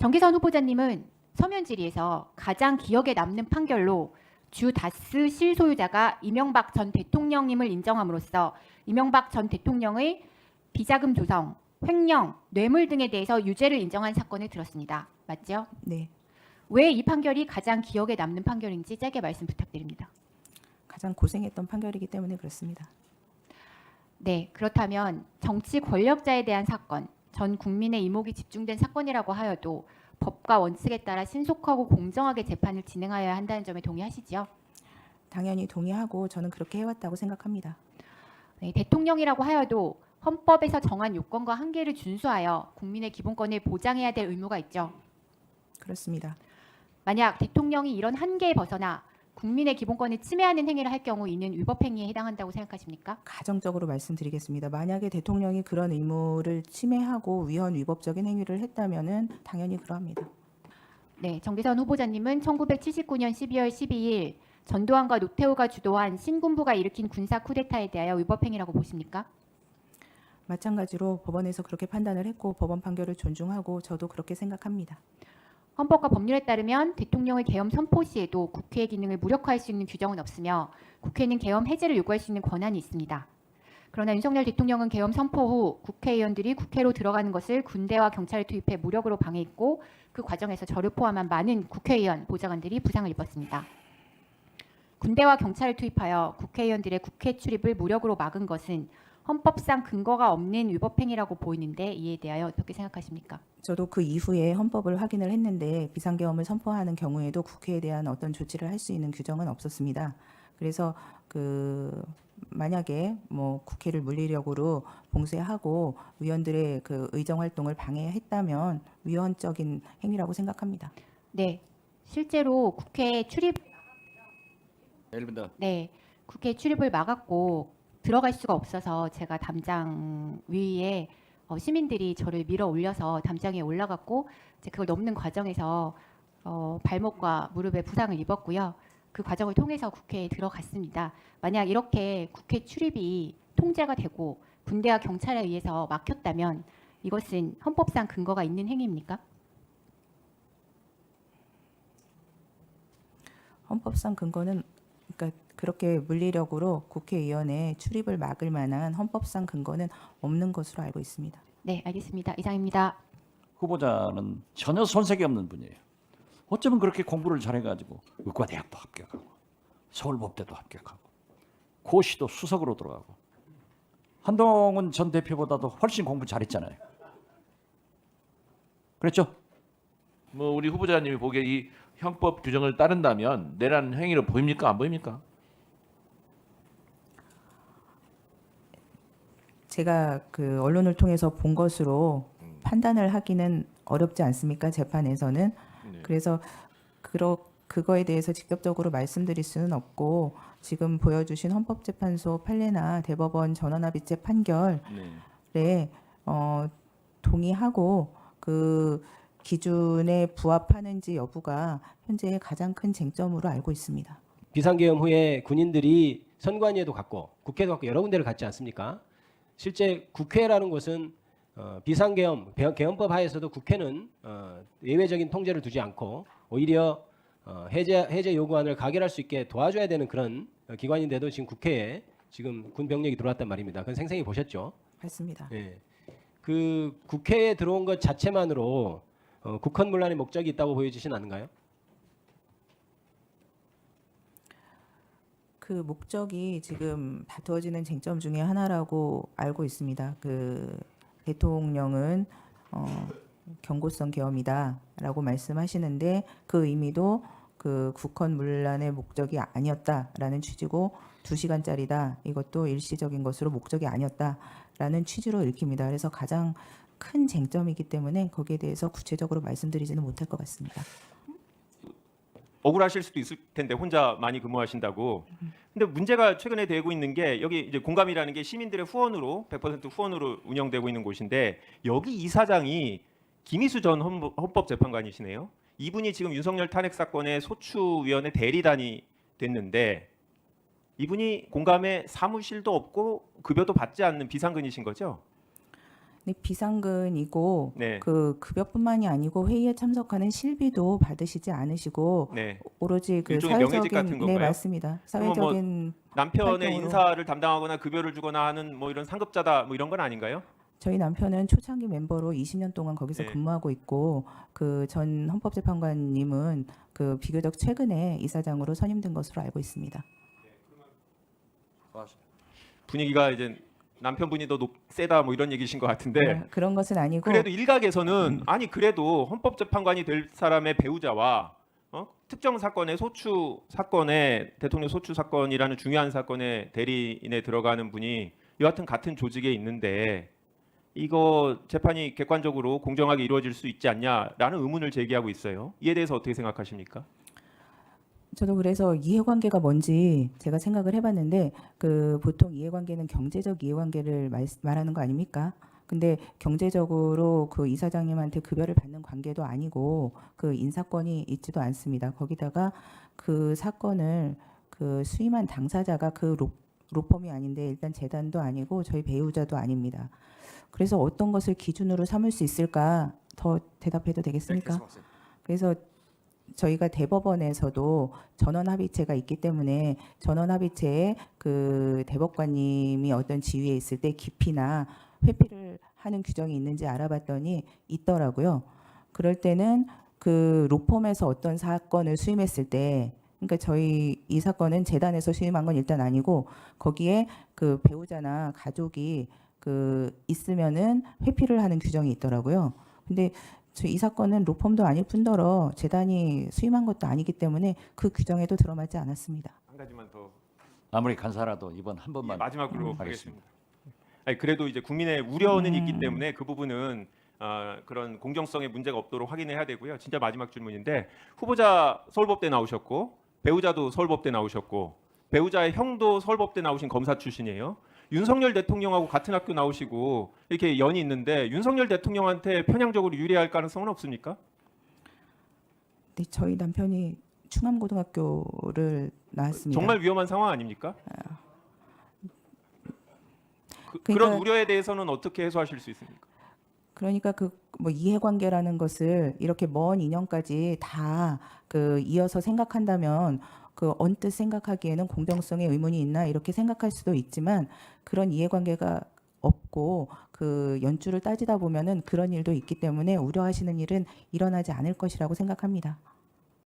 정기선 후보자님은 서면 질의에서 가장 기억에 남는 판결로 주 다스 실소유자가 이명박 전 대통령님을 인정함으로써 이명박 전 대통령의 비자금 조성, 횡령, 뇌물 등에 대해서 유죄를 인정한 사건을 들었습니다. 맞죠? 네, 왜 이 판결이 가장 기억에 남는 판결인지 짧게 말씀 부탁드립니다. 가장 고생했던 판결이기 때문에 그렇습니다. 네, 그렇다면 정치 권력자에 대한 사건, 전 국민의 이목이 집중된 사건이라고 하여도 법과 원칙에 따라 신속하고 공정하게 재판을 진행하여야 한다는 점에 동의하시죠? 당연히 동의하고 저는 그렇게 해왔다고 생각합니다. 네, 대통령이라고 하여도 헌법에서 정한 요건과 한계를 준수하여 국민의 기본권을 보장해야 될 의무가 있죠. 그렇습니다. 만약 대통령이 이런 한계에 벗어나 국민의 기본권을 침해하는 행위를 할 경우 이는 위법 행위에 해당한다고 생각하십니까? 가정적으로 말씀드리겠습니다. 만약에 대통령이 그런 의무를 침해하고 위헌위법적인 행위를 했다면은 당연히 그러합니다. 네, 정기선 후보자님은 1979년 12월 12일 전두환과 노태우가 주도한 신군부가 일으킨 군사 쿠데타에 대하여 위법 행위라고 보십니까? 마찬가지로 법원에서 그렇게 판단을 했고 법원 판결을 존중하고 저도 그렇게 생각합니다. 헌법과 법률에 따르면 대통령의 계엄 선포 시에도 국회의 기능을 무력화할 수 있는 규정은 없으며 국회는 계엄 해제를 요구할 수 있는 권한이 있습니다. 그러나 윤석열 대통령은 계엄 선포 후 국회의원들이 국회로 들어가는 것을 군대와 경찰을 투입해 무력으로 방해했고 그 과정에서 저를 포함한 많은 국회의원, 보좌관들이 부상을 입었습니다. 군대와 경찰을 투입하여 국회의원들의 국회 출입을 무력으로 막은 것은 헌법상 근거가 없는 위법 행위라고 보이는데 이에 대하여 어떻게 생각하십니까? 저도 그 이후에 헌법을 확인을 했는데 비상계엄을 선포하는 경우에도 국회에 대한 어떤 조치를 할 수 있는 규정은 없었습니다. 그래서 만약에 뭐 국회를 물리력으로 봉쇄하고 의원들의 그 의정 활동을 방해했다면 위헌적인 행위라고 생각합니다. 네, 실제로 국회 출입 1분 더. 네, 국회 출입을 막았고 들어갈 수가 없어서 제가 담장 위에 시민들이 저를 밀어 올려서 담장 위에 올라갔고 이제 그걸 넘는 과정에서 발목과 무릎에 부상을 입었고요. 그 과정을 통해서 국회에 들어갔습니다. 만약 이렇게 국회 출입이 통제가 되고 군대와 경찰에 의해서 막혔다면 이것은 헌법상 근거가 있는 행위입니까? 헌법상 근거는 그러니까 그렇게 물리력으로 국회의원의 출입을 막을 만한 헌법상 근거는 없는 것으로 알고 있습니다. 네, 알겠습니다. 이상입니다. 후보자는 전혀 손색이 없는 분이에요. 어쩌면 그렇게 공부를 잘해가지고 의과대학도 합격하고 서울법대도 합격하고 고시도 수석으로 들어가고 한동훈 전 대표보다도 훨씬 공부 잘했잖아요. 그랬죠? 뭐 우리 후보자님이 보기에 이 형법 규정을 따른다면 내란 행위로 보입니까? 안 보입니까? 제가 그 언론을 통해서 본 것으로 판단을 하기는 어렵지 않습니까? 재판에서는. 네. 그래서 그거에 대해서 직접적으로 말씀드릴 수는 없고 지금 보여주신 헌법재판소 판례나 대법원 전원합의체 판결에 네. 동의하고 그 기준에 부합하는지 여부가 현재의 가장 큰 쟁점으로 알고 있습니다. 비상계엄 후에 군인들이 선관위에도 갔고 국회도 갔고 여러 군데를 갔지 않습니까? 실제 국회라는 곳은 비상계엄 계엄법 하에서도 국회는 예외적인 통제를 두지 않고 오히려 해제 요구안을 가결할 수 있게 도와줘야 되는 그런 기관인데도 지금 국회에 지금 군 병력이 들어왔단 말입니다. 그건 생생히 보셨죠? 맞습니다. 예. 그 국회에 들어온 것 자체만으로 국헌문란의 목적이 있다고 보여지진 않은가요? 그 목적이 지금 다투어지는 쟁점 중에 하나라고 알고 있습니다. 그 대통령은 경고성 계엄이다라고 말씀하시는데 그 의미도 그 국헌문란의 목적이 아니었다라는 취지고 2시간짜리다. 이것도 일시적인 것으로 목적이 아니었다라는 취지로 읽힙니다. 그래서 가장 큰 쟁점이기 때문에 거기에 대해서 구체적으로 말씀드리지는 못할 것 같습니다. 억울하실 수도 있을 텐데 혼자 많이 근무하신다고. 근데 문제가 최근에 되고 있는 게 여기 이제 공감이라는 게 시민들의 후원으로 100% 후원으로 운영되고 있는 곳인데 여기 이사장이 김희수 전 헌법재판관이시네요. 이분이 지금 윤석열 탄핵 사건의 소추위원회 대리단이 됐는데 이분이 공감에 사무실도 없고 급여도 받지 않는 비상근이신 거죠? 근데 비상근이고 네. 그 급여뿐만이 아니고 회의에 참석하는 실비도 받으시지 않으시고 네. 오로지 그 일종의 사회적인 명예직 같은 네 건가요? 맞습니다. 그러면 뭐 사회적인 남편의 활동으로. 인사를 담당하거나 급여를 주거나 하는 뭐 이런 상급자다 뭐 이런 건 아닌가요? 저희 남편은 초창기 멤버로 20년 동안 거기서 네. 근무하고 있고 그 전 헌법재판관님은 그 비교적 최근에 이사장으로 선임된 것으로 알고 있습니다. 분위기가 이제 남편분이 더 세다 뭐 이런 얘기신 것 같은데 그런 것은 아니고 그래도 일각에서는 아니 그래도 헌법재판관이 될 사람의 배우자와 특정 사건의 소추 사건에 대통령 소추 사건이라는 중요한 사건의 대리인에 들어가는 분이 여하튼 같은 조직에 있는데 이거 재판이 객관적으로 공정하게 이루어질 수 있지 않냐라는 의문을 제기하고 있어요. 이에 대해서 어떻게 생각하십니까? 저도 그래서 이해관계가 뭔지 제가 생각을 해봤는데 그 보통 이해관계는 경제적 이해관계를 말하는 거 아닙니까? 근데 경제적으로 그 이사장님한테 급여를 받는 관계도 아니고 그 인사권이 있지도 않습니다. 거기다가 그 사건을 그 수임한 당사자가 그 로펌이 아닌데 일단 재단도 아니고 저희 배우자도 아닙니다. 그래서 어떤 것을 기준으로 삼을 수 있을까 더 대답해도 되겠습니까? 그래서 저희가 대법원에서도 전원합의체가 있기 때문에 전원합의체에 그 대법관님이 어떤 지위에 있을 때 기피나 회피를 하는 규정이 있는지 알아봤더니 있더라고요. 그럴 때는 그 로펌에서 어떤 사건을 수임했을 때 그러니까 저희 이 사건은 재단에서 수임한 건 일단 아니고 거기에 그 배우자나 가족이 그 있으면은 회피를 하는 규정이 있더라고요. 근데 이 사건은 로펌도 아닐 뿐더러 재단이 수임한 것도 아니기 때문에 그 규정에도 들어맞지 않았습니다. 한 가지만 더 아무리 간사라도 이번 한 번만 마지막으로 하겠습니다. 하겠습니다. 아니, 그래도 이제 국민의 우려는 있기 때문에 그 부분은 그런 공정성에 문제가 없도록 확인해야 되고요. 진짜 마지막 질문인데 후보자 서울법대 나오셨고 배우자도 서울법대 나오셨고 배우자의 형도 서울법대 나오신 검사 출신이에요. 윤석열 대통령하고 같은 학교 나오시고 이렇게 연이 있는데 윤석열 대통령한테 편향적으로 유리할 가능성은 없습니까? 네, 저희 남편이 충암고등학교를 나왔습니다. 정말 위험한 상황 아닙니까? 그러니까- 그런 우려에 대해서는 어떻게 해소하실 수 있습니까? 그러니까 그 뭐 이해관계라는 것을 이렇게 먼 인연까지 다 그 이어서 생각한다면 그 언뜻 생각하기에는 공정성에 의문이 있나 이렇게 생각할 수도 있지만 그런 이해관계가 없고 그 연줄을 따지다 보면은 그런 일도 있기 때문에 우려하시는 일은 일어나지 않을 것이라고 생각합니다.